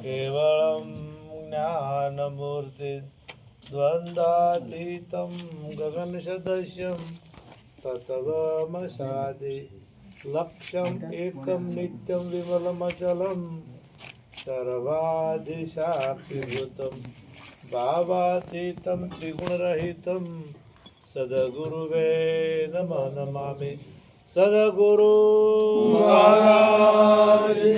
केवलं ज्ञानमूर्ति द्वन्द्वातीतं गगनसदृशं तत्त्वमसादि लक्ष्यम् एकं नित्यं विमलमचलं सर्वाधिसाक्षिभूतं भावातीतं त्रिगुणरहितं सद्गुरुवे नमः नमामि। सद्गुरु महाराज की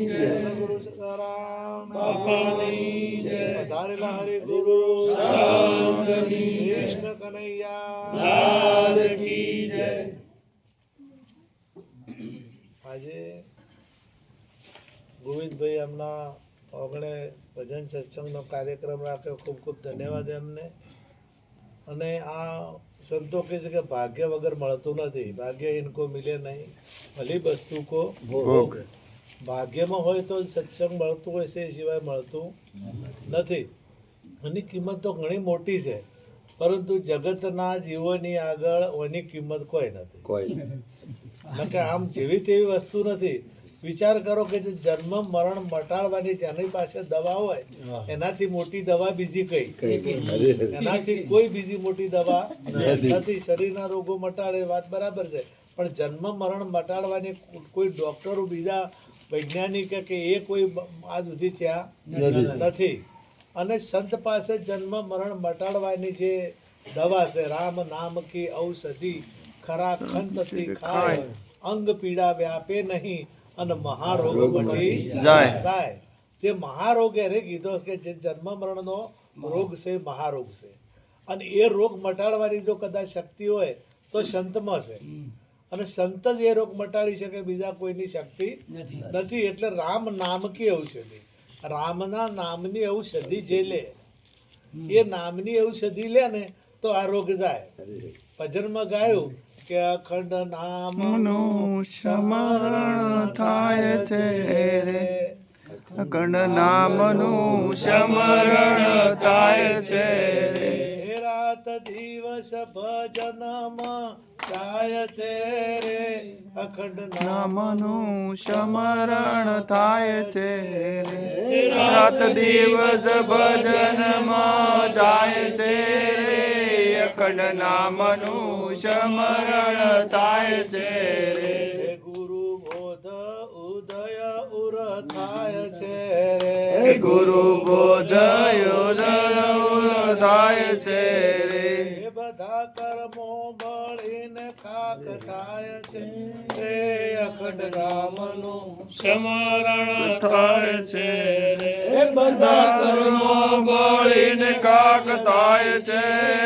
जय। सद्गुरु सीताराम बाबा की जय। पधारेला हरि गुरु संत की जय। कृष्ण कन्हैया लाल की जय। આજે ગોવિંદભાઈ એમના ઓગણે ભજન સત્સંગનો કાર્યક્રમ રાખ્યો, ખૂબ ખૂબ ધન્યવાદ એમને। અને આ સંતો કહે છે કે ભાગ્ય વગર મળતું નથી, ભાગ્ય ઇનકો મિલે નહીં ભલી વસ્તુ કો ભોગ। ભાગ્યમાં હોય તો સત્સંગ મળતું હોય છે, એ સિવાય મળતું નથી। એની કિંમત તો ઘણી મોટી છે, પરંતુ જગતના જીવોની આગળ એની કિંમત કોઈ નથી। કે આમ જેવી તેવી વસ્તુ નથી। વિચાર કરો કે જે જન્મ મરણ મટાડવાની જેની પાસે દવા હોય એનાથી મોટી દવા બીજી કઈ? એનાથી કોઈ બીજી મોટી દવા નથી। શરીરના રોગો મટાડે વાત બરાબર છે, પણ જન્મ મરણ મટાડવાની કોઈ ડોક્ટરો બીજા વૈજ્ઞાનિક કે એ કોઈ આજ સુધી ત્યાં નથી। અને સંત પાસે જન્મ મરણ મટાડવાની જે દવા છે, રામ નામ કી ઔષધિ ખરા ખંતથી ખાય, અંગ પીડા વ્યાપે નહીં અને મહારોગ મટી જાય। જે મહારોગ એને કીધો કે જે જન્મ મરણનો રોગ છે, મહારોગ છે, અને એ રોગ મટાડવાની જો કદાચ શક્તિ હોય તો સંતમાં છે, અને સંત જ એ રોગ મટાડી શકે, બીજા કોઈની શક્તિ નથી। એટલે રામ નામ કી ઔષધિ, રામના નામની ઔષધિ જે લે, એ નામની ઔષધિ લે ને તો આ રોગ જાય। ભજનમાં ગાયું કે અખંડ નામનું સ્મરણ થાય છે રે, અખંડ નામનું સ્મરણ થાય છે રે, રાત દિવસ ભજનમાં જાય છે રે, અખંડ નામનું સ્મરણ થાય છે રે, રાત દિવસ ભજનમાં જાય છે રે, અખંડ નામનું સ્મરણ થાય છે રે, ગુરુ બોધ ઉદય ઉર થાય છે રે, ગુરુ બોધ ઉદય ઉર થાય છે રે, બધા કર્મો બળીને ખાક થાય છે રે, અખંડ નામનું સ્મરણ થાય છે રે, બધા કર્મો બળીને ખાક થાય છે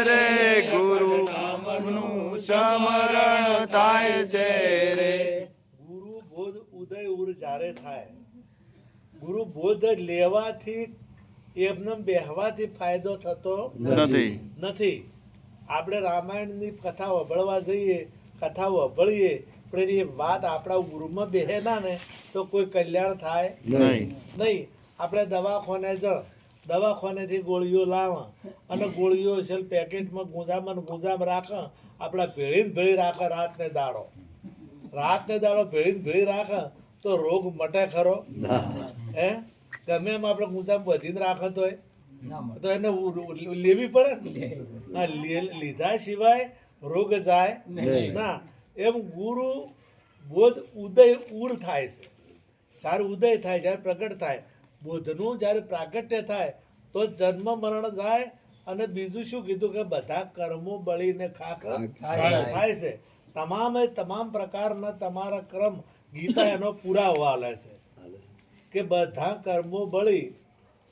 રે, ગુરુ નામનું સ્મરણ થાય છે રે। ગુરુ બોધ ઉદય ઉર જ્યારે થાય, ગુરુ બોધ લેવાથી એમને બેહવાથી ફાયદો થતો નથી। આપણે રામાયણની કથા વભળવા જઈએ, કથા વભળીએ, પણ એ વાત આપણા ગુરુમાં બેહે ના ને તો કોઈ કલ્યાણ થાય નહીં। આપણે દવાખાનેથી ગોળીઓ લાવે અને ગોળીઓ છે પેકેટમાં ગુંજામાં રાખે, આપણા ભેળી રાખે, રાતને દાડો ભેળી રાખે તો રોગ મટે ખરો? હે, ગમે એમ આપણે ગુંજામાં બધીને રાખે તો એને લેવી પડે ને, લીધા સિવાય રોગ જાય ના। એમ ગુરુ બોધ ઉદય ઉર થાય છે, જ્યારે ઉદય થાય, જ્યારે પ્રગટ થાય, બોધનું જ્યારે પ્રાગટ્ય થાય તો જન્મ મરણ જાય। અને બીજું શું કીધું કે બધા કર્મો બળીને ખાક થાય છે। તમામ પ્રકારના તમારા કર્મ ગીતા એનો પુરાવો આલે છે કે બધા કર્મો બળી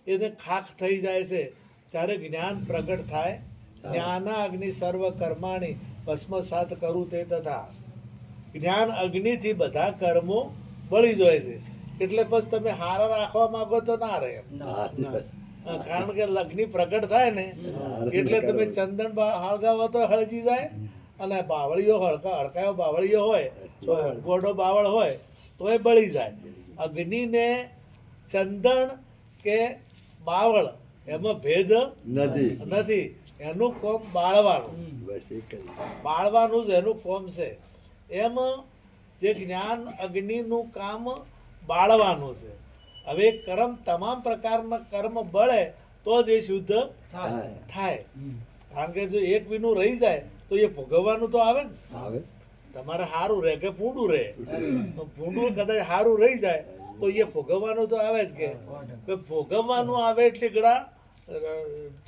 એને ખાખ થઈ જાય છે જ્યારે જ્ઞાન પ્રગટ થાય। જ્ઞાના અગ્નિ સર્વ કર્માણી ભસ્મસાત કરું તે તથા, જ્ઞાન અગ્નિથી બધા કર્મો બળી જાય છે। એટલે પછી તમે હારા રાખવા માંગો તો ના રહે, કારણ કે અગ્નિ પ્રગટ થાય ને એટલે તમે ચંદન હળગાવો તો હળગી જાય, અને બાવળીઓ હળકાયો બાવળીઓ હોય, ગોડો બાવળ હોય તો એ બળી જાય। અગ્નિને ચંદન કે બાવળ એમાં ભેદ નથી, એનું કોમ બાળવાનું જ એનું કોમ છે। એમ જે જ્ઞાન અગ્નિનું કામ બાળવાનું છે. હવે કર્મ તમામ પ્રકારના કર્મ બળે તો જ એ શુદ્ધ થાય. કારણ કે જો એક વિનું રહી જાય તો એ ભોગવવાનું તો આવે ને. તમારે સારું રહે કે ભૂંડું રહે, ભૂંડું કદાચ સારું રહી જાય તો એ ભોગવવાનું તો આવે જ કે ભોગવવાનું આવે એટલે ગળા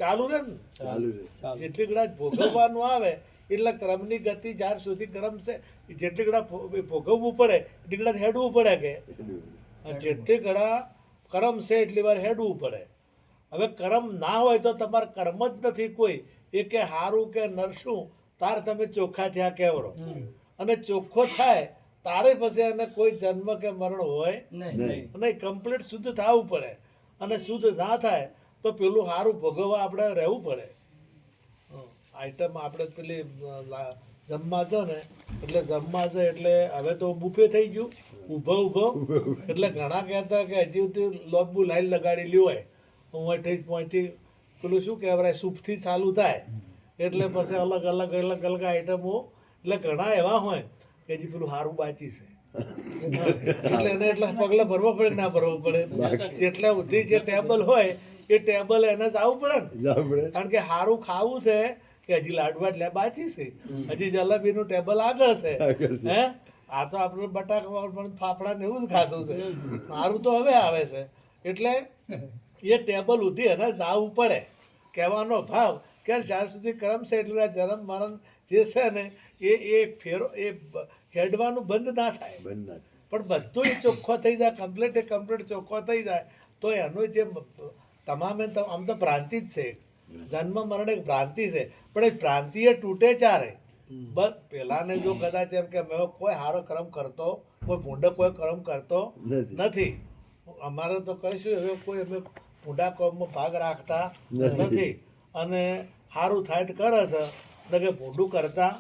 ચાલુ રહે ને, જેટલી ગળા ભોગવવાનું આવે એટલે ક્રમની ગતિ જ્યાર સુધી ક્રમ છે જેટલી ગળા ભોગવવું પડે એટલી ગળા હેડવું પડે કે જેટલી ગળા કર્મ છે એટલી વાર હેડવું પડે. હવે કર્મ ના હોય તો તમારે કર્મ જ નથી કોઈ એ કે હારું કે નરશું તાર તમે ચોખ્ખા થયા કેવરો, અને ચોખ્ખો થાય તારે પછી એને કોઈ જન્મ કે મરણ હોય નહીં, કમ્પ્લીટ શુદ્ધ થવું પડે. અને શુદ્ધ ના થાય તો પેલું સારું ભોગવવા આપણે રહેવું પડે. આઈટમ આપણે પેલી જમવા છે ને એટલે જમવા છે એટલે હવે તો બુફે થઈ ગયું ઊભો એટલે ઘણા કહેતા કે હજી સુધી લોબુ લાઈન લગાડેલી હોય અહીંથી પેલું શું કહેવાય સૂપથી ચાલુ થાય એટલે પછી અલગ અલગ આઈટમો એટલે ઘણા એવા હોય કે હજી પેલું સારું બાચી છે એટલે એને એટલા પગલા ભરવા પડે ના ભરવું પડે. જેટલા સુધી જે ટેબલ હોય એ ટેબલ એને જ આવવું પડે ને, કારણ કે સારું ખાવું છે કે હજી લાડવા એટલે બાચી છે, હજી જલેબીનું ટેબલ આગળ છે. હે આ તો આપણે બટાકા ફાફડા ને એવું જ ખાધું છે, સારું તો હવે આવે છે. એટલે એ ટેબલ સુધી એને જ આવવું પડે. કહેવાનો ભાવ કે જ્યાર સુધી કર્મ છે એટલે જન્મ મરણ જે છે ને એ ફેરો એ હેડવાનું બંધ ના થાય, પણ બધું એ ચોખ્ખો થઈ જાય કમ્પ્લીટ ચોખ્ખો થઈ જાય તો એનું જે તમામે આમ તો ભ્રાંતિ જ છે. જન્મ મરણ એક ભ્રાંતિ છે, પણ એ ભ્રાંતિ એ તૂટે ચારે. બસ પેલાને જો કદાચ એમ કે મેં કોઈ સારો કર્મ કરતો કોઈ ભૂંડો કોઈ કર્મ કરતો નથી, અમારે તો કહીશું હવે કોઈ અમે ભૂંડા કર્મમાં ભાગ રાખતા નથી અને સારું થાય તો કરે છે કે ભૂંડું કરતા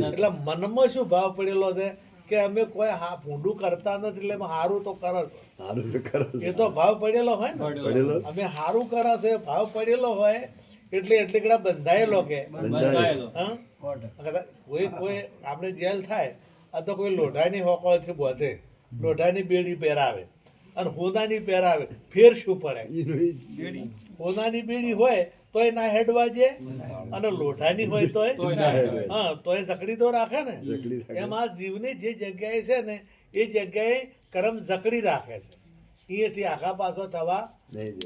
એટલે મનમાં શું ભાવ પડેલો છે કે અમે કોઈ ભૂંડું કરતા નથી એટલે સારું તો કરે છે, એ તો ભાવ પડેલો હોય ને. અમે સારું કરે છે ભાવ પડેલો હોય એટલે એટલી કડા બંધાયેલો કે કોઈ આપણે જેલ થાય આ તો કોઈ લોઢાની હોકળથી બોધે, લોઢાની બેડી પહેરાવે અને હોનાની પહેરાવે, ફેર શું પડે? હોનાની બેડી હોય તોય ના હેડવા જે અને લોઢાની હોય તોય તોય જકડી તો રાખે ને. એમ આ જીવની જે જગ્યાએ છે ને એ જગ્યાએ કર્મ જકડી રાખે છે, અહીંયાથી આખા પાછો થવા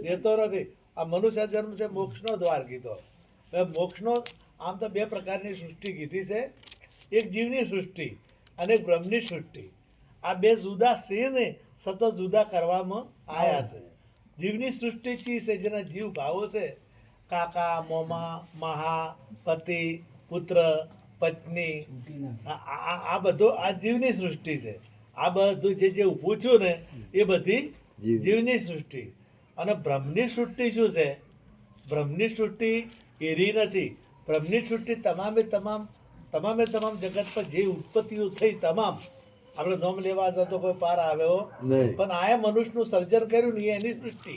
દેતો નથી. આ મનુષ્ય જન્મ છે મોક્ષનો દ્વાર કીધો. હવે મોક્ષનો આમ તો બે પ્રકારની સૃષ્ટિ કીધી છે, એક જીવની સૃષ્ટિ અને એક બ્રહ્મની સૃષ્ટિ. આ બે જુદા છે ને સતત જુદા કરવામાં આવ્યા છે. જીવની સૃષ્ટિ ચી છે જેના જીવ ભાવો છે કાકા મોમા મહા પતિ પુત્ર પત્ની, આ બધું આ જીવની સૃષ્ટિ છે. આ બધું જે ઊભું થયું ને એ બધી જીવની સૃષ્ટિ. અને બ્રહ્મની સૃષ્ટિ શું છે? બ્રહ્મની સૃષ્ટિ એરી નથી. બ્રહ્મની સૃષ્ટિ તમામે તમામ જગત પર જે ઉત્પત્તિઓ થઈ તમામ આપણે નોમ લેવા જતો કોઈ પાર આવ્યો પણ આ મનુષ્યનું સર્જન કર્યું ને એની સૃષ્ટિ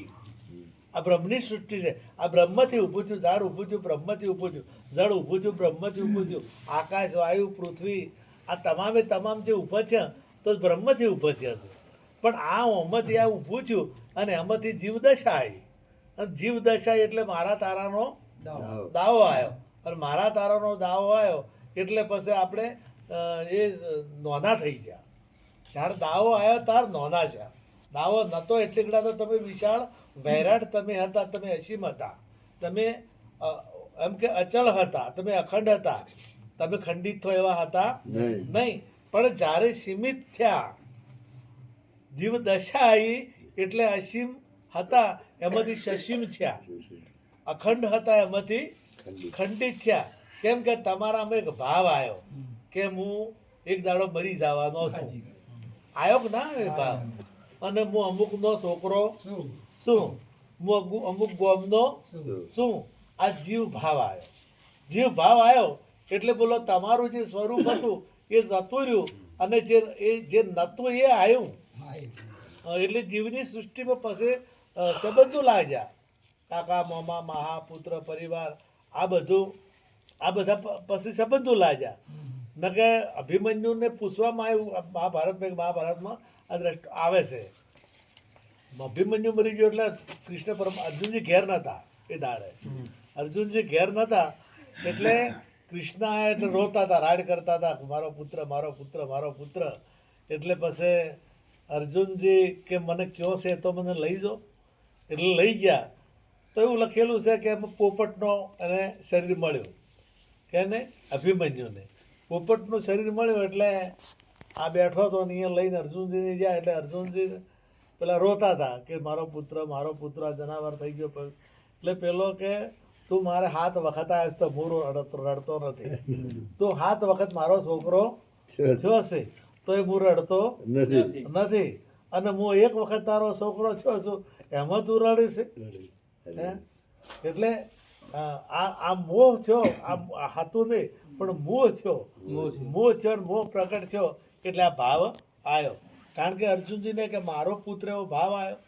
આ બ્રહ્મની સૃષ્ટિ છે. આ બ્રહ્મથી ઊભું થયું ઝાડ ઊભું થયું બ્રહ્મથી ઊભું થયું, જળ ઊભું થયું બ્રહ્મથી ઊભું થયું, આકાશ વાયુ પૃથ્વી આ તમામ જે ઊભા થયા તો બ્રહ્મથી ઊભા થયા છે. પણ આ ઓમાંથી આ ઊભું થયું અને એમાંથી જીવદશા આવી અને જીવદશા એટલે મારા તારાનો દાવો આવ્યો અને મારા તારાનો દાવો આવ્યો એટલે પછી આપણે એ નોના થઈ ગયા. જ્યારે દાવો આવ્યો તાર નોના છે. દાવો નહોતો એટલે કડા તો તમે વિશાળ વૈરાટ તમે હતા, તમે અસીમ હતા, તમે એમ કે અચળ હતા, તમે અખંડ હતા, તમે ખંડિત થો એવા હતા નહીં. પણ જ્યારે સીમિત થયા જીવ દશા આવી એટલે અસીમ હતા એમાંથી સસીમ થયા, અખંડ હતા એમાંથી ખંડિત થયા. કેમ કે તમારામાં એક ભાવ આવ્યો કે હું એક દાડો મરી જવાનો છું, આવ્યો કે ના એ ભાવ, અને હું અમુકનો છોકરો શું, હું અમુક ગોમનો શું, આ જીવ ભાવ આવ્યો. જીવ ભાવ આવ્યો એટલે બોલો તમારું જે સ્વરૂપ હતું એ જતું રહ્યું અને જે નહોતું એ આવ્યું. એટલે જીવની સૃષ્ટિમાં પછી સંબંધો લાગ્યા, કાકા મામા મહા પુત્ર પરિવાર આ બધા પછી સંબંધો લાગ્યા. ન કે અભિમન્યુને પૂછવામાં આવ્યું મહાભારતમાં આ દ્રષ્ટિ આવે છે અભિમન્યુ મરી ગયો એટલે કૃષ્ણ અર્જુનજી ઘેર નહોતા એ દાડે. અર્જુનજી ઘેર નહોતા એટલે કૃષ્ણ આયા એટલે રોતા હતા, રાડ કરતા હતા, મારો પુત્ર મારો પુત્ર મારો પુત્ર. એટલે પછી અર્જુનજી કે મને કયો છે તો મને લઈ જાઓ. એટલે લઈ ગયા તો એવું લખેલું છે કે પોપટનો એને શરીર મળ્યું, કે ને અભિમન્યુને પોપટનું શરીર મળ્યું. એટલે આ બેઠો હતો ને અહીંયા લઈને અર્જુનજીને ગયા. એટલે અર્જુનજી પેલા રોતા હતા કે મારો પુત્ર આ જનાવર થઈ ગયો. એટલે પેલો કે તું મારે 7 વખત આવ્યો તો હું રડતો નથી, તું 7 વખત મારો છોકરો થયો છે તો એ હું રડતો નથી, અને હું 1 વખત તારો છોકરો થયો છું એમાં તું રડે છે. એટલે આ મોહ થયો, આ હતું નહીં પણ મોહ થયો ને મોહ પ્રગટ થયો એટલે આ ભાવ આવ્યો. કારણ કે અર્જુનજીને કે મારો પુત્ર એવો ભાવ આવ્યો,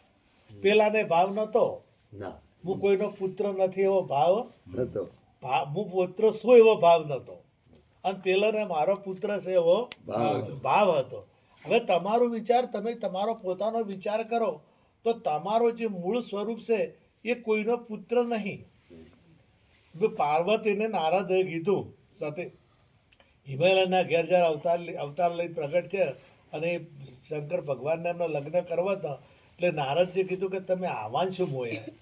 પેલાને ભાવ નહોતો. હું કોઈનો પુત્ર નથી એવો ભાવ નહોતો, હું પુત્ર શું એવો ભાવ નહોતો, અને પેલાને મારો પુત્ર છે એવો ભાવ હતો. હવે તમારો વિચાર, તમે તમારો પોતાનો વિચાર કરો તો તમારો જે મૂળ સ્વરૂપ છે એ કોઈનો પુત્ર નહીં. પાર્વતીને નારદે કીધું સાથે હિમાલયના ઘેર જ્યારે અવતાર લઈ પ્રગટ છે અને શંકર ભગવાનને એમનો લગ્ન કરવા હતા. એટલે નારદજીએ કીધું કે તમે આવાન શું મોયા,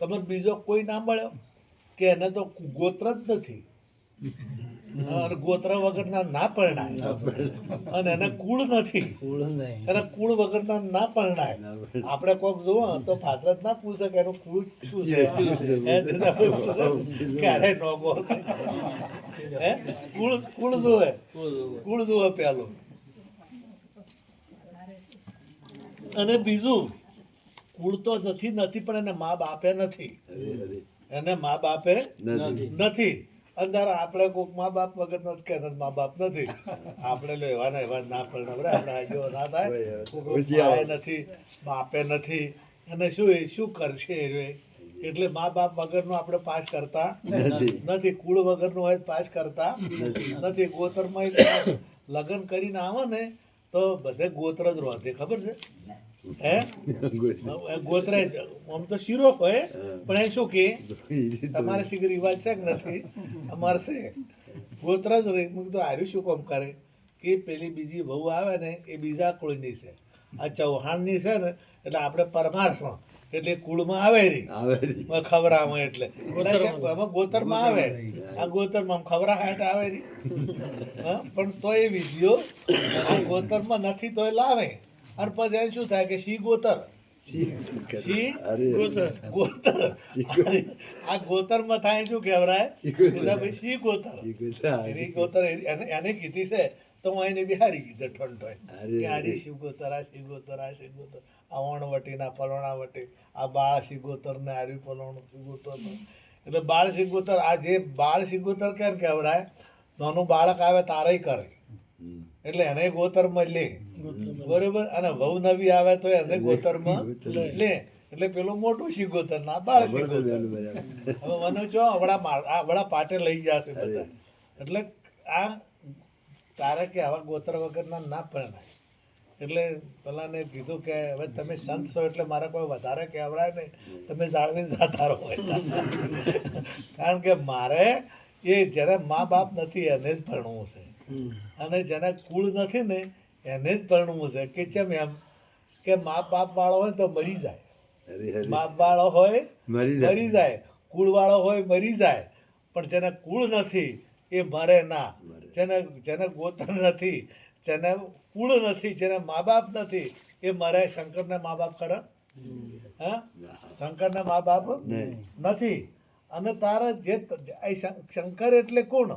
તમને બીજો કોઈ ના મળ્યો કે એને તો ગોત્ર જ નથી, અને ગોત્ર વગરના ના પરણાય, અને એને કુળ નથી, એને કુળ વગરના ના પરણાય. આપણે કોક જુઓ તો ફાધર જ ના પૂછે કે એનું કુળ શું છે, ક્યારે નોગો છે. કુળ જુએ પેલું. અને બીજું કુળ તો નથી પણ એને મા બાપે નથી, એને મા બાપે નથી. અંદર આપણે કોઈક મા બાપ વગર નથી કે મા બાપ નથી, આપણે એવા ના પરણાવે, આપણે આગળ ના થાય, નથી બાપે નથી, અને શું કરશે એ. એટલે મા બાપ વગરનું આપણે પાસ કરતા નથી, કુળ વગરનું હોય પાસ કરતા નથી. ગોતરમાં લગ્ન કરીને આવે ને તો બધે ગોત્ર જ રોધે, ખબર છે હે? ગોત્રે આમ તો શીરો હોય પણ એ શું કે તમારે શીખ રિવાજ છે કે નથી, અમારે છે ગોત્ર જ રહે. મેં કીધું આર્યું શું કામ કરે કે પેલી બીજી વહુ આવે ને એ બીજા કુળની છે, આ ચૌહાણની છે ને એટલે આપણે પરમારસમાં એટલે કુળમાં આવે રહી ખવરામાં, એટલે એમાં ગોતરમાં આવે, આ ગોતરમાં ખવરાહાટ આવે રહી. પણ તો એ વિધિઓ આ ગોતરમાં નથી તો એ લાવે, અને પછી શું થાય કે શી ગોતર ગોતર આ ગોતરમાં થાય શું કહેવાય ભાઈ શી ગોતર. એની ગોતર એને કીધી છે તો હું એને બિહારી કીધું ઠંડોય કે આરી શિવ ગોતર, આ શિવ ગોતર, આ શિવ ગોતર, આ ઓણવટી ના પલોણા વટી, આ બાળ શિગોતર ને આર્યું પલોણું શિગોતર. એટલે બાળ શિગોતર, આ જે બાળ શિગોતર કેમ કહેવાય, નાનું બાળક આવે તારે કરે એટલે એને ગોતરમાં લે, બરોબર. અને વહુ નવી આવે તો એને ગોતરમાં લે, એટલે પેલું મોટું શિગોતર ના બાળ શિગોતર. હવે મને જો આવડા પાટે લઈ જશે બધા. એટલે આ તારે કે આવા ગોત્ર વગરના ના પરણાય. એટલે પેલાને કીધું કે હવે તમે સંત છો એટલે મારે કોઈ વધારે કહેવરાય નહીં, તમે જાળવીને જતા રહો. કારણ કે મારે એ જેને મા બાપ નથી એને જ પરણવું છે, અને જેને કુળ નથી ને એને જ પરણવું છે. કે કેમ એમ કે મા બાપ વાળો હોય તો મરી જાય, બાપ વાળો હોય મરી જાય, કુળ વાળો હોય મરી જાય, પણ જેને કુળ નથી એ મરે ના. જેને ગોત્ર નથી, જેને કુળ નથી, જેને મા બાપ નથી એ મરે. શંકરને મા બાપ ખરા? હા, શંકરને મા બાપ નથી. અને તારે જે શંકર એટલે કોણ?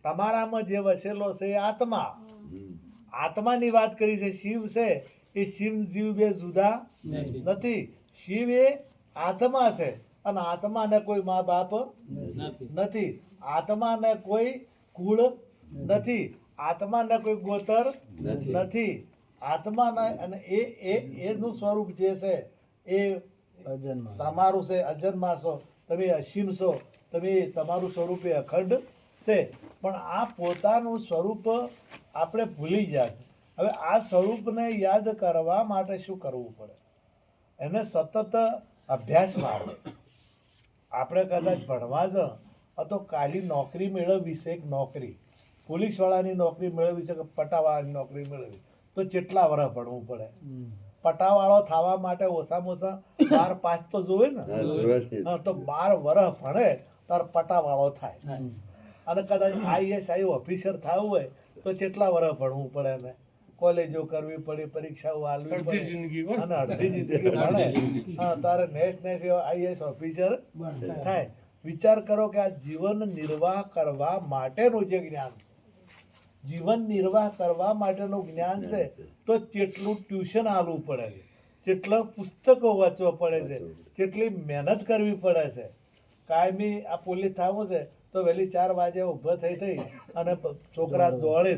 તમારામાં જે વસેલો છે એ આત્મા. આત્માની વાત કરી છે. શિવ છે એ શિવ જીવ બે જુદા નથી. શિવ એ આત્મા છે, અને આત્માને કોઈ મા બાપ નથી, આત્માને કોઈ કુળ નથી, આત્માને કોઈ ગોતર નથી. આત્માના અને એનું સ્વરૂપ જે છે એ તમારું છે, અજન્મા છો, તમે અસીમ છો, તમે તમારું સ્વરૂપ એ અખંડ છે. પણ આ પોતાનું સ્વરૂપ આપણે ભૂલી ગયા છે. હવે આ સ્વરૂપને યાદ કરવા માટે શું કરવું પડે? એને સતત અભ્યાસમાં આવે. આપણે કદાચ ભણવા જ તો ખાલી નોકરી મેળવવી છે, એક નોકરી પોલીસવાળાની નોકરી મેળવવી છે કે પટાવાળાની નોકરી મેળવવી તો કેટલા વર્ષ ભણવું પડે? પટાવાળો થવા માટે ઓછામાં ઓછા 12 પાસ તો જોવે ને. હા, તો 12 વર્ષ ભણે તાર પટાવાળો થાય. અને કદાચ IAS ઓફિસર થવું હોય તો કેટલા વર્ષ ભણવું પડે ને? કોલેજો કરવી પડે, પરીક્ષાઓ આલવી પડે અને અડધી જિંદગી ભણે. હા, તારે નેક્સ્ટ IAS ઓફિસર થાય. વિચાર કરો કે આ જીવન નિર્વાહ કરવા માટેનું જે જ્ઞાન છે, જીવન નિર્વાહ કરવા માટેનું જ્ઞાન છે, તો કેટલું ટ્યુશન આલવું પડે છે, કેટલા પુસ્તકો વાંચવા પડે છે, કેટલી મહેનત કરવી પડે છે. કાયમી આ પોલીસ થવું છે તો વહેલી 4 વાગે ઊભા થઈ અને છોકરા દોડે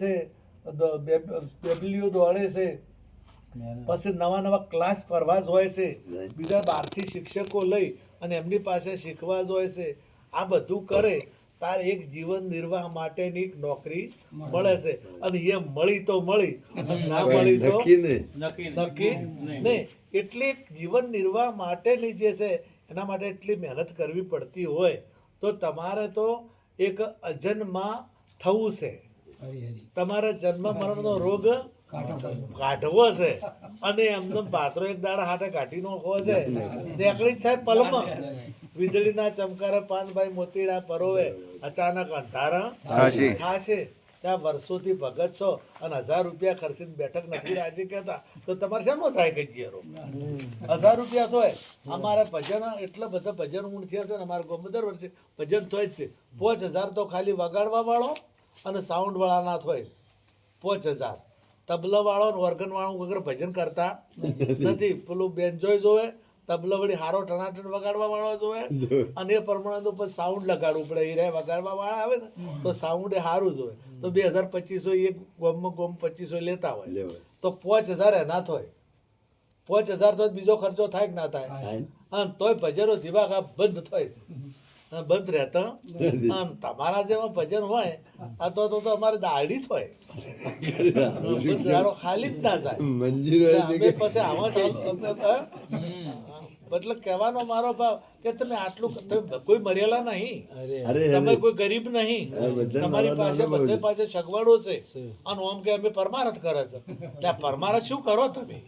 છે, બેબલીઓ દોડે છે, પછી નવા ક્લાસ કરવા જ હોય છે, બીજા બહારથી શિક્ષકો લઈ અને એમની પાસે શીખવા જ હોય છે. આ બધું કરે તાર એક જીવન નિર્વાહ માટેની એક નોકરી મળે છે. અને એ મળી તો મળી, ના મળી તો નક્કી નહીં. એટલી જીવન નિર્વાહ માટેની જે છે એના માટે એટલી મહેનત કરવી પડતી હોય તો તમારે તો એક અજન્મા થવું છે. તમારે જન્મ મરણનો રોગ કાઢવો છે અને એમનો પાત્રો એક દાડા હાટે કાઢી નાખવો છે. નીકળી સાહેબ પલમાં વીજળીના ચમકારે પાનભાઈ મોતીડા પરોવે અચાનક અંધારા થાશે. ત્યાં વર્ષોથી ભગત છો અને 1000 રૂપિયા ખર્ચીને બેઠક નથી રાજી કહેતા તો તમારે શેનો થાય કે જીરો 1000 રૂપિયા થાય? અમારે ભજન એટલા બધા ભજન ઊંડ થયા છે ને અમારે ગામમાં દર વર્ષે ભજન થાય જ છે. 5000 તો ખાલી વગાડવા વાળો અને સાઉન્ડ વાળા ના થાય. 5000 તબલા વાળો ને ઓર્ગન વાળો વગર ભજન કરતા નથી. પેલું બેન્જોય જોવે, તબલા વળી હારો ટણાટણ વગાડવા વાળો જોવે અને એ પ્રમાણે તો સાઉન્ડ લગાડવું પડે. એ વગાડવા વાળા આવે ને તો સાઉન્ડ એ સારું જોવે. તો 2000-2500 એક ગોમ 2500 લેતા હોય તો 5000 એના થાય. 5000 તો બીજો ખર્ચો થાય કે ના થાય? હા, તોય ભજનો દિવાગા બંધ થાય છે, બંધ રહેતા. તમારા જેવા ભજન હોય આ તો અમારે દાડી જ હોય, ખાલી જ ના થાય. અમે પછી આમાં મતલબ કહેવાનો મારો ભાવ કે તમે આટલું કોઈ મરેલા નહીં, તમે કોઈ ગરીબ નહીં, તમારી પાસે બધે પાસે સગવડો છે અને આમ કે અમે પરમારથ કરે છે. ત્યાં પરમારથ શું કરો તમે?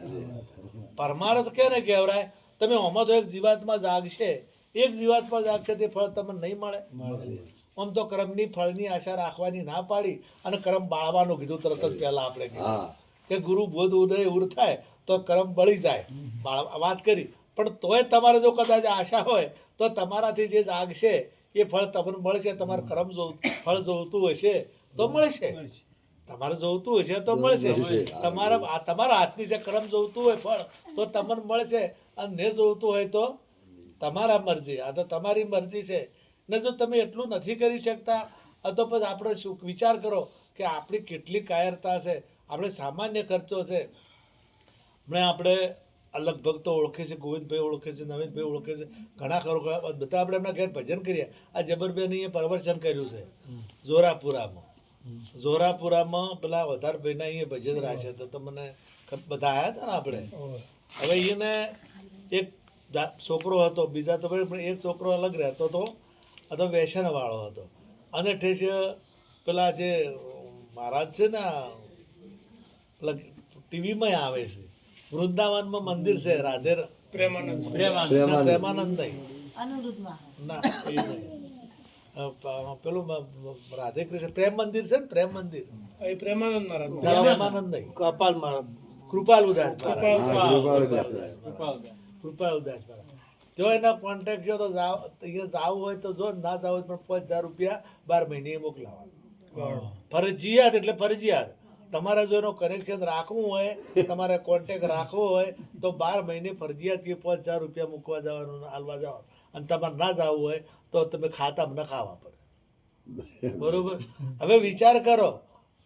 પરમારથ કેને કહેવાય? તમે આમાં તો એક જીવાતમાં જાગશે, એક જીવાતમાં જાગશે તે ફળ તમને નહીં મળે. આમ તો કર્મની ફળની આશા રાખવાની ના પાડી અને કર્મ બાળવાનું કીધું તરત જ પહેલા આપણે કીધું કે ગુરુ બોધ ઉદય ઉર થાય તો કર્મ બળી જાય, વાત કરી. પણ તોય તમારે જો કદાચ આશા હોય તો તમારાથી જે જાગશે એ ફળ તમને મળશે. તમારે કર્મ ફળ જોવતું હશે તો મળશે, તમારે જોવતું હશે તો મળશે. તમારા હાથની જે કર્મ જોવતું હોય ફળ તો તમને મળશે અને ને જોવતું હોય તો તમારા મરજી. આ તો તમારી મરજી છે ને. જો તમે એટલું નથી કરી શકતા તો પછી આપણે શું વિચાર કરો કે આપણી કેટલી કાયરતા છે. આપણે સામાન્ય ખર્ચો છે. આપણે લગભગ તો ઓળખે છે, ગોવિંદભાઈ ઓળખે છે, નવીનભાઈ ઓળખે છે, ઘણા ખરો બધા આપણે એમના ઘેર ભજન કરીએ. આ જબરબેન એ પ્રવચન કર્યું છે જોરાપુરામાં પેલા વધારભાઈના અહીંયા ભજન રાખે તો તમને બધા આવ્યા હતા ને આપણે. હવે એને એક છોકરો હતો, બીજા તો પણ એક છોકરો અલગ રહેતો હતો, આ તો વ્યસન વાળો હતો. અને ઠેસ પેલા જે મહારાજ છે ને પેલા ટીવીમાં આવે છે, વૃંદાવનમાં મંદિર છે રાધે પ્રેમાનંદ નહીં ના એ નહીં, પેલું રાધે કૃષ્ણ પ્રેમ મંદિર છે ને, પ્રેમ મંદિર પ્રેમાનંદ નહીં, કપાલ મહારાજ, કૃપાલુદાસ જો એના કોન્ટેક્ટ જો તો અહીંયા જવું હોય તો જો, ના જવું હોય પણ 5000 રૂપિયા 12 મહિને મોકલાવા ફરજિયાત. એટલે ફરજિયાત તમારે જો એનો કનેક્શન રાખવું હોય, તમારે કોન્ટેક્ટ રાખવો હોય તો 12 મહિને ફરજિયાત કે 5000 રૂપિયા મૂકવા જવાનું, હાલવા જવાનું. અને તમારે ના જવું હોય તો તમે ખાતામાં નખાવા પડે. બરોબર? હવે વિચાર કરો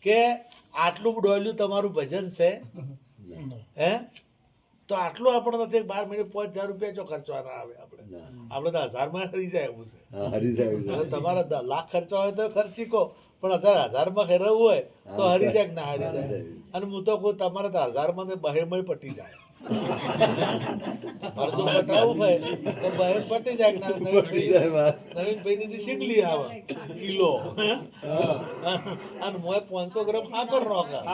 કે આટલું ડોલ્યું તમારું ભજન છે હે, તો આટલું આપણે નથી. 12 મહિને 5000 રૂપિયા જો ખર્ચવાના આવે આપણે તો 1000માં હરી જાય એવું છે. તમારે લાખ ખર્ચવા હોય તો ખર્ચી કહો, પણ 1000માં ખેરવવું હોય તો હરી જાય કે ના હરી જાય. અને હું તો કહું તમારે તો 1000માં બહેમય પટી જાય. મારે જો પટાવવું હોય તો બહેર પટી જાય કે નવીનભાઈ ની શીખલી આવે કિલો અને મોય 500 ગ્રામ સાકર નોખા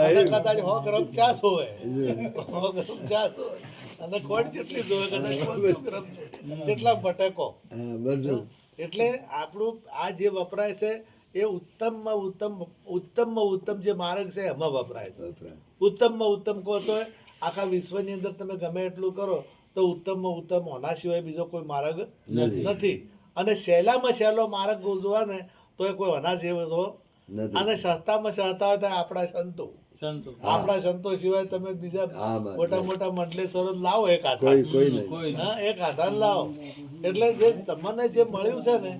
અને કદાચ 100 ગ્રામ ચાસ હોય 100 ગ્રામ ચાસ હોય અને ખોટ જેટલી જોવે કદાચ 500 ગ્રામ કેટલા બટેકો એટલે આપણું આ જે વપરાય છે એ ઉત્તમમાં ઉત્તમ જે માર્ગ છે એમાં વપરાય છે. ઉત્તમમાં ઉત્તમ કહો તો આખા વિશ્વની અંદર તમે ગમે એટલું કરો તો ઉત્તમમાં ઉત્તમ હોના સિવાય બીજો કોઈ માર્ગ નથી. અને સહેલામાં સહેલો માર્ગ જોવા ને તો એ કોઈ હોના જેવો તો અને સસ્તામાં સસ્તા હોય તો આપણા સંતો આપણા સંતો સિવાય તમે બીજા મોટા મોટા મંડલેશ્વરો લાવો એક હાથા એક હાથા લાવો એટલે જે તમને જે મળ્યું છે ને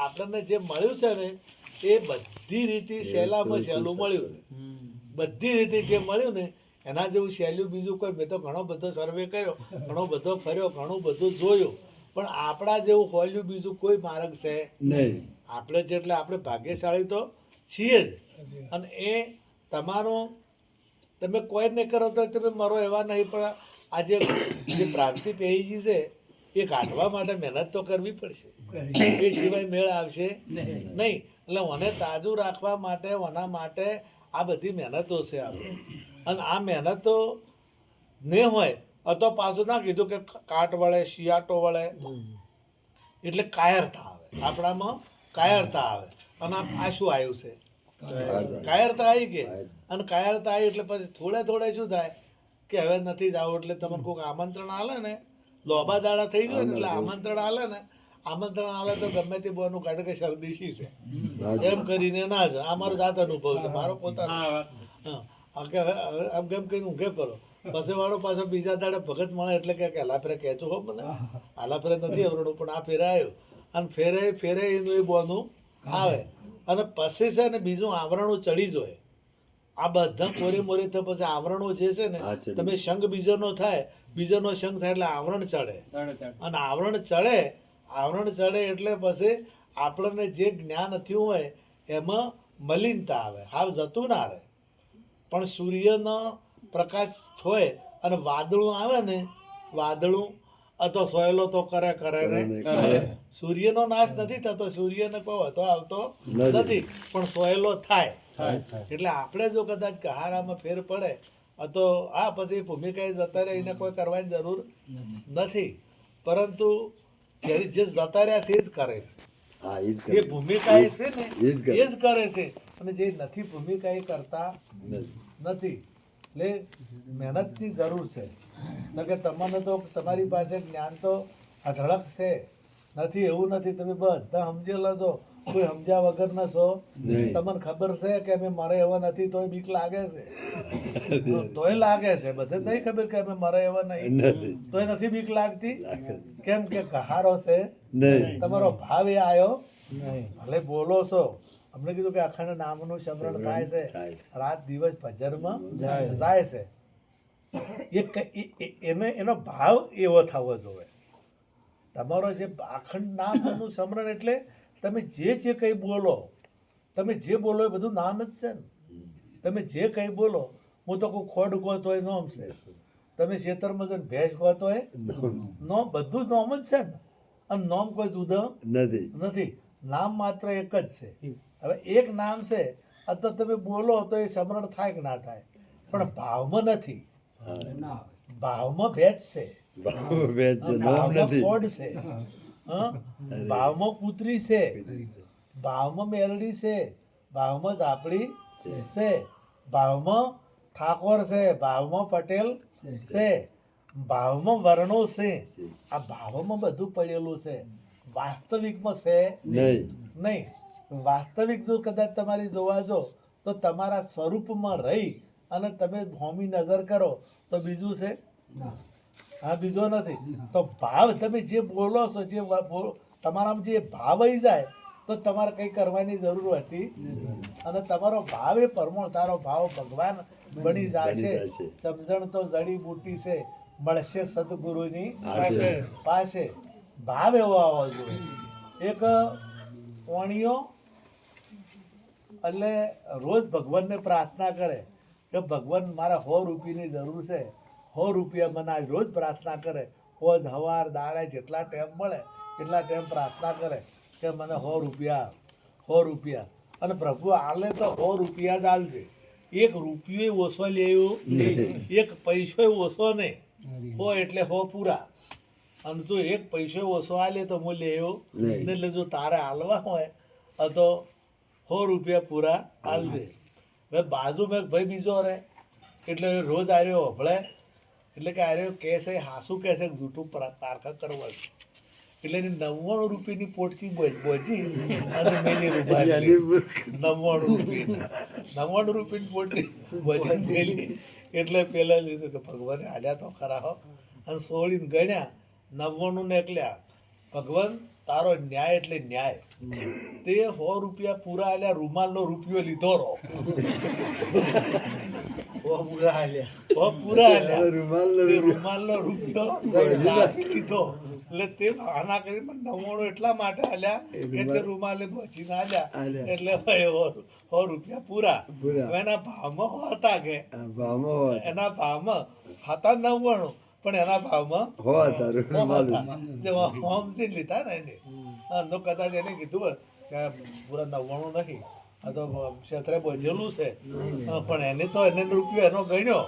આપણને જે મળ્યું છે ને એ બધી રીતે સહેલામાં સહેલું મળ્યું છે. બધી રીતે જે મળ્યું ને એના જેવું સહેલું બીજું કોઈ મેં તો ઘણો બધો સર્વે કર્યો ઘણો બધો ફર્યો ઘણું બધું જોયું પણ આપણા જેવું હોલ્યું બીજું કોઈ માર્ગ છે નહીં. આપણે જેટલે આપણે ભાગ્યશાળી તો છીએ જ અને એ તમારો તમે કોઈ નહીં કરો તો તમે મરો એવા નહીં પણ આજે જે પ્રાંતિ પેહી છે એ કાઢવા માટે મહેનત તો કરવી પડશે એ સિવાય મેળ આવશે નહીં. એટલે મને તાજું રાખવા માટે ઓના માટે આ બધી મહેનતો છે આપણે અને આ મહેનતો નહીં હોય તો પાછું ના કીધું કે કાટ વળે શિયાટો વળે એટલે કાયરતા આવે આપણામાં કાયરતા આવે અને આ શું આવ્યું છે કાયરતા આવી કે અને કાયરતા આવી એટલે પછી થોડે શું થાય કે હવે નથી જાવ એટલે તમને કોઈક આમંત્રણ આલે ને લોબા દાડા થઈ ગયો ને એટલે આમંત્રણ આલે તો ગમે તે બોનું કાઢે કે શરદીશી છે એમ કરીને ના જ આ મારો જાત અનુભવ છે મારો પોતાનો આમ કેમ કહીને ઊંઘે કરો પછી વાળો પાછો બીજા દાડે ભગત મળે એટલે કે આલા ફેરે કહેતું હો મને આલા ફેરે નથી આવડું પણ આ ફેરે આવ્યો અને ફેરે એનું એ બોનું આવે અને પછી છે ને બીજું આવરણું ચડી જોઈએ આ બધા કોરી મોરી થાય પછી આવરણો જે છે ને તમે શંખ બીજોનો શંખ થાય એટલે આવરણ ચડે અને આવરણ ચડે એટલે પછી આપણને જે જ્ઞાન થયું હોય એમાં મલિનતા આવે હાવ જતું ના રહે. પણ સૂર્યનો પ્રકાશ હોય અને વાદળું આવે ને વાદળું તો સોયલો તો કરે ને સૂર્યનો નાશ નથી થતો સૂર્યને કોઈ હતો આવતો નથી પણ સોયલો થાય. એટલે આપણે જો કદાચ કહારામાં ફેર પડે તો આ પછી ભૂમિકાએ જતા રહે એને કોઈ કરવાની જરૂર નથી પરંતુ જે જતા રહ્યા છે એ જ કરે છે જે ભૂમિકા એ છે ને એ જ કરે છે અને જે નથી ભૂમિકા એ કરતા નથી. એટલે મહેનતની જરૂર છે કે તમને તો તમારી પાસે જ્ઞાન તો અઢળક છે નથી એવું નથી તમે બધા સમજી લેજો કોઈ સમજ્યા વગર ના છો તમને ખબર છે કે અમે મારે એવા નથી તોય બીક લાગે છે બધે નહીં ખબર કે અમે મારે એવા નહીં તોય નથી બીક લાગતી કેમ કે કહારો છે તમારો ભાવ એ આવ્યો ભલે બોલો છો અમને કીધું કે અખંડ નામનું સ્મરણ થાય છે રાત દિવસ ભજનમાં જાય છે એનો ભાવ એવો થવો જોઈએ. તમારો જે અખંડ નામનું સ્મરણ એટલે તમે જે કંઈ બોલો એ બધું નામ જ છે ને. તમે જે કંઈ બોલો હું તો કોઈ ખોડ કહતો હોય નોમ છે તમે ખેતરમાં જઈને ભેંસ કહતો હોય નોમ બધું નોમ જ છે ને અને નોમ કોઈ જુદો નથી નામ માત્ર એક જ છે. હવે એક નામ છે તો તમે બોલો તો એ સ્મરણ થાય કે ના થાય પણ ભાવમાં નથી. ભાવમાં ભેંસ છે ભાવમાં ખોડ છે ભાવમાં કૂતરી છે ભાવમાં મેલડી છે ભાવમાં ઝાપડી છે ભાવમાં ઠાકોર છે ભાવમાં પટેલ છે ભાવમાં વર્ણો છે. આ ભાવમાં બધું પડેલું છે વાસ્તવિકમાં છે નહીં. વાસ્તવિક જો કદાચ તમારી જોવા જો તો તમારા સ્વરૂપમાં રહી અને તમે હોમી નજર કરો તો બીજું છે હા બીજો નથી. તો ભાવ તમે જે બોલો છો જે તમારામાં જે ભાવ આવી જાય તો તમારે કંઈ કરવાની જરૂર હતી અને તમારો ભાવ એ પરમો તારો ભાવ ભગવાન બની જશે. સમજણ તો જડીબુટી છે મળશે સદગુરુની પાસે. ભાવ એવો આવવો જોઈએ. એક વાણીઓ એટલે રોજ ભગવાનને પ્રાર્થના કરે કે ભગવાન મારા 100 રૂપિયાની જરૂર છે, 100 રૂપિયા મને આજ રોજ પ્રાર્થના કરે, રોજ સવાર દાડે જેટલા ટાઈમ મળે એટલા ટાઈમ પ્રાર્થના કરે કે મને 100 રૂપિયા 100 રૂપિયા, અને પ્રભુ આલે તો 100 રૂપિયા જ આલજે, 1 રૂપિયો ઓછો લેવો નહીં, 1 પૈસો ઓછો નહીં, 100 એટલે 100 પૂરા, અને જો 1 પૈસો ઓછો આલે તો હું લેવો નહીં. એટલે જો તારે હાલવા હોય તો 100 રૂપિયા પૂરા આલજે. હવે બાજુમાં એક ભાઈ બીજો રહે, એટલે રોજ આર્યો હભળે, એટલે કે આર્યો કહે છે હાસું કહે છે જૂઠું પારખા કરવા છે, એટલે એની 99 રૂપિયાની પોટકી બોજી અને મેલી રૂપાલી 99 રૂપિયાની પોટકી બોજી મેલી. એટલે પેલા લીધું કે ભગવાને હાલ્યા તો ખરા હો, અને 16 ગણ્યા 99 ને એકલ્યા. ભગવાન તારો ન્યાય એટલે ન્યાય, તે 100 રૂપિયા પૂરા આલ્યા, રૂમાલનો રૂપિયો લીધો રહો, રૂમાલનો રૂપિયો રાખી લીધો. એટલે તે આના કરી 99 એટલા માટે આલ્યા કે તે રૂમાલે બચીને આલ્યા, એટલે 100 રૂપિયા પૂરા. એના ભાવમાં હતા કે એના ભાવમાં હતા 99, પણ એના ભાવમાં હોમસી લીધા ને એને કદાચ એને કીધું કે પૂરા 99 નહીં, આ તો ક્ષેત્રે બોજેલું છે, પણ એને તો એને રૂપિયો એનો ગણ્યો.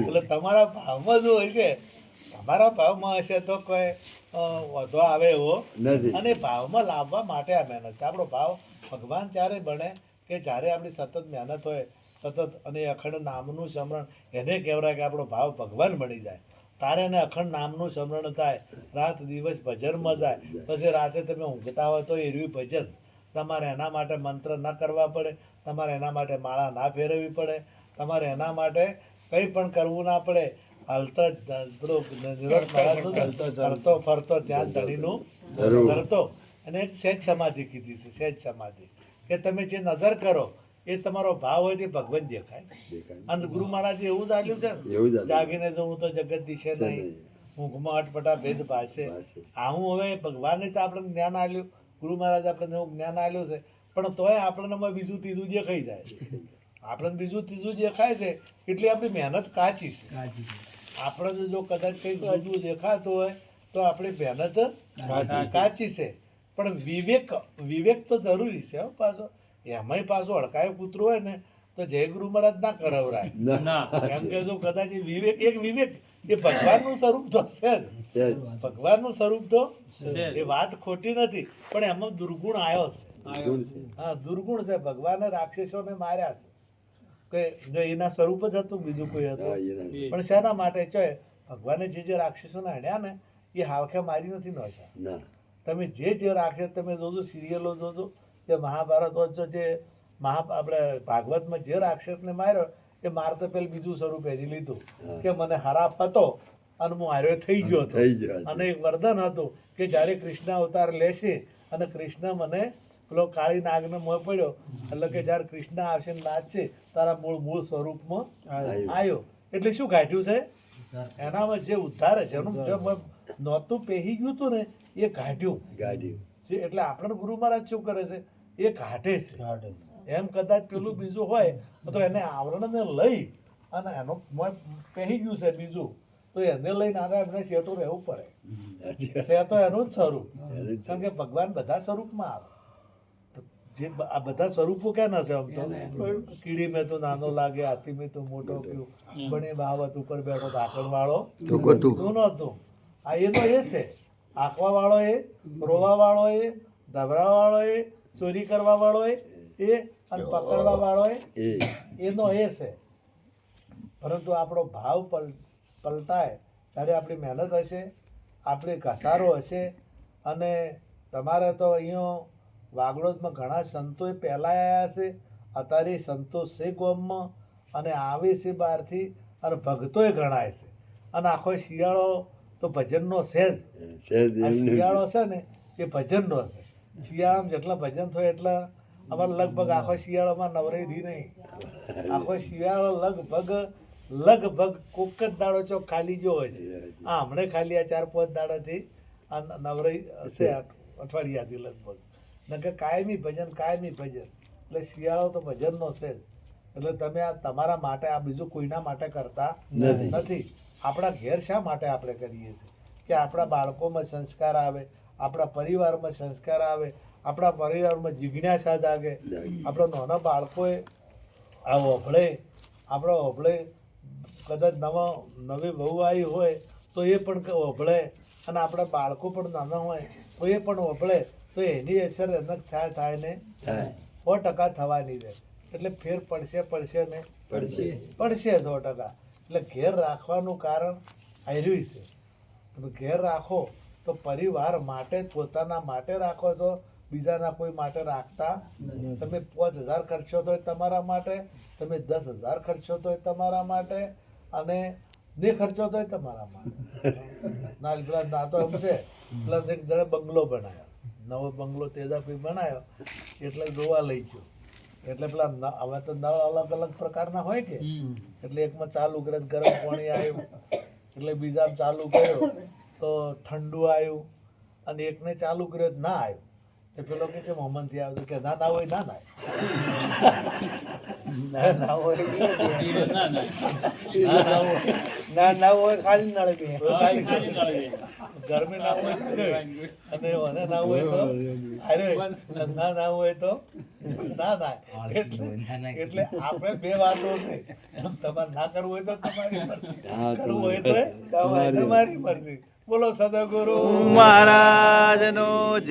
એટલે તમારા ભાવમાં જો હશે, તમારા ભાવમાં હશે તો કોઈ વધો આવે એવો નથી, અને ભાવમાં લાવવા માટે આ મહેનત છે. આપણો ભાવ ભગવાન ત્યારે બને કે જ્યારે આપણી સતત મહેનત હોય, સતત, અને અખંડ નામનું સ્મરણ, એને કહેવાય કે આપણો ભાવ ભગવાન બની જાય. તારે એને અખંડ નામનું સ્મરણ થાય, રાત દિવસ ભજનમાં જાય, પછી રાતે તમે ઊંઘતા હોય તો એવી ભજન. તમારે એના માટે મંત્ર ન કરવા પડે, તમારે એના માટે માળા ના ફેરવવી પડે, તમારે એના માટે કંઈ પણ કરવું ના પડે. હલતો ફરતો ફરતો ત્યાં ધણીનું ધરતો. અને એક સહેજ સમાધિ કીધી છે, સહેજ સમાધિ, કે તમે જે નજર કરો એ તમારો ભાવ હોય તે ભગવાન દેખાય. અને ગુરુ મહારાજે એવું જ આલ્યું છે ને, જાગીને જવું તો જગત દિશે નહીં, ઊંઘમાં અટપટા ભેદ ભાષે. આવું હવે ભગવાને તો આપણે જ્ઞાન આલ્યું, ગુરુ મહારાજ આપણને એવું જ્ઞાન આલ્યું છે, પણ તોય આપણને બીજું ત્રીજું દેખાઈ જાય છે. આપણને બીજું ત્રીજું દેખાય છે એટલે આપણી મહેનત કાચી છે. આપણે જો કદાચ કંઈક બીજું દેખાતું હોય તો આપણી મહેનત કાચી છે. પણ વિવેક તો જરૂરી છે. પાછો એમાંય પાછો હડકાયો કૂતરો હોય ને તો જય ગુરુ મહારાજ ના કરવરાય. એમ કે જો કદાચ વિવેક એ ભગવાનનું સ્વરૂપ તો છે જ, ભગવાનનું સ્વરૂપ તો એ વાત ખોટી નથી, પણ એમાં દુર્ગુણ આવ્યો છે. હા, દુર્ગુણ છે. ભગવાને રાક્ષસોને માર્યા છે કે એના સ્વરૂપ જ હતું, બીજું કોઈ હતું. પણ શેના માટે છે? ભગવાને જે રાક્ષસોને હણ્યા ને એ હાવખે મારી નથી નોશા. તમે જે રાક્ષસ તમે જોજો, સિરિયલો જોજો, જે મહાભારત વાંચો, જે આપણે ભાગવતમાં જે રાક્ષસને માર્યો એ મારતા પેલું બીજું સ્વરૂપ એની લીધું કે મને હરાપ હતો અને હું હાર્યો થઈ ગયો હતો. અને એક વરદાન હતું કે જ્યારે કૃષ્ણ અવતાર લેશે અને કૃષ્ણ મને પેલો કાળી નાગને મોં પડ્યો, એટલે કે જ્યારે કૃષ્ણ આવશે ને નાચશે તારા મૂળ સ્વરૂપમાં આવ્યો. એટલે શું કાઢ્યું છે એનામાં? જે ઉદ્ધાર જેનું નહોતું પહેરી ગયું હતું ને એ કાઢ્યું. એટલે આપણે ગુરુ મહારાજ શું કરે છે? એ કાઢે છે. એમ કદાચ પેલું બીજું હોય તો એને આવરણને લઈ અને એનો પહેરી ગયું છે બીજું, તો એને લઈને આને એમને શેઠું રહેવું પડે. છે તો એનું જ સ્વરૂપ, કારણ કે ભગવાન બધા સ્વરૂપમાં આવે. જે આ બધા સ્વરૂપો ક્યાં છે? આમ તો કીડી મેં તો નાનો લાગે, હાથી મેં તો મોટો પીવું, બને બાવત ઉપર બેઠો ઢાંકણ વાળો તું નહોતું. આ એનો એ છે, આંકવા વાળો એ, રોવા વાળો એ, ધબરા વાળો એ, ચોરી કરવા વાળો એ, અને પકડવા વાળો એનો એ છે. પરંતુ આપણો ભાવ પલટાય ત્યારે આપણી મહેનત હશે, આપણી ઘસારો હશે. અને તમારે તો અહીંયા વાગડોદમાં ઘણા સંતોએ પહેલાં આવ્યા છે, અત્યારે સંતો છે ગામમાં અને આવે છે બહારથી, અને ભક્તોય ગણાય છે. અને આખો શિયાળો તો ભજનનો છે જ. આ શિયાળો છે ને એ ભજનનો છે. શિયાળામાં જેટલા ભજન થાય એટલા અમારે લગભગ આખો શિયાળામાં નવરાઈ રહી નહીં. આખો શિયાળો લગભગ કોક જ દાડો ચોક ખાલી ગયો હોય છે. આ હમણાં ખાલી આ 4-5 દાડાથી આ નવરાઈ હશે, અઠવાડિયાથી લગભગ. નકર કાયમી ભજન. એટલે શિયાળો તો ભજનનો છે જ. એટલે તમે આ તમારા માટે આ બીજું કોઈના માટે કરતા નથી. આપણા ઘેર શા માટે આપણે કરીએ છીએ કે આપણા બાળકોમાં સંસ્કાર આવે, આપણા પરિવારમાં સંસ્કાર આવે, આપણા પરિવારમાં જિજ્ઞાસા જાગે. આપણા નાના બાળકોએ આ ઓભળે, આપણો ઓભળે, કદાચ નવી વહુ આવી હોય તો એ પણ ઓભળે, અને આપણા બાળકો પણ નાના હોય તો એ પણ ઓભળે, તો એની અસર એને થાય ને 100% થવાની છે. એટલે ફેર પડશે ને પડશે 100%. એટલે ઘેર રાખવાનું કારણ આર્યું છે. તમે ઘેર રાખો તો પરિવાર માટે, પોતાના માટે રાખો છો, બીજાના કોઈ માટે રાખતા. તમે 5000 ખર્ચો તો તમારા માટે, તમે 10,000 ખર્ચો તો તમારા માટે, અને નહીં ખર્ચો તો તમારા માટે. ના પેલા ના તો એમ છે, પેલા એક જણે બંગલો બનાવ્યો, નવો બંગલો તેજાભાઈ બનાવ્યો, એટલે ગોવા લઈ ગયો. એટલે પેલા હવે તો નવા અલગ અલગ પ્રકારના હોય કે, એટલે એકમાં ચાલુ કરે ગરમ પાણી આવ્યું, એટલે બીજામાં ચાલુ કર્યો તો ઠંડુ આવ્યું, અને એકને ચાલુ કર્યો ના આવ્યું. તો પેલો કે છે મોહમ્મદથી આવતું કે ના હોય ના ના હોય ખાલી નળે ગરમી ના હોય અને ના હોય તો ના હોય તો ના. એટલે આપણે બે વાતો છે. તમારે ના કરવું હોય તો તમારી મરજી, કરવું હોય તો તમારી મરજી. બોલો સદગુરુ મહારાજનો.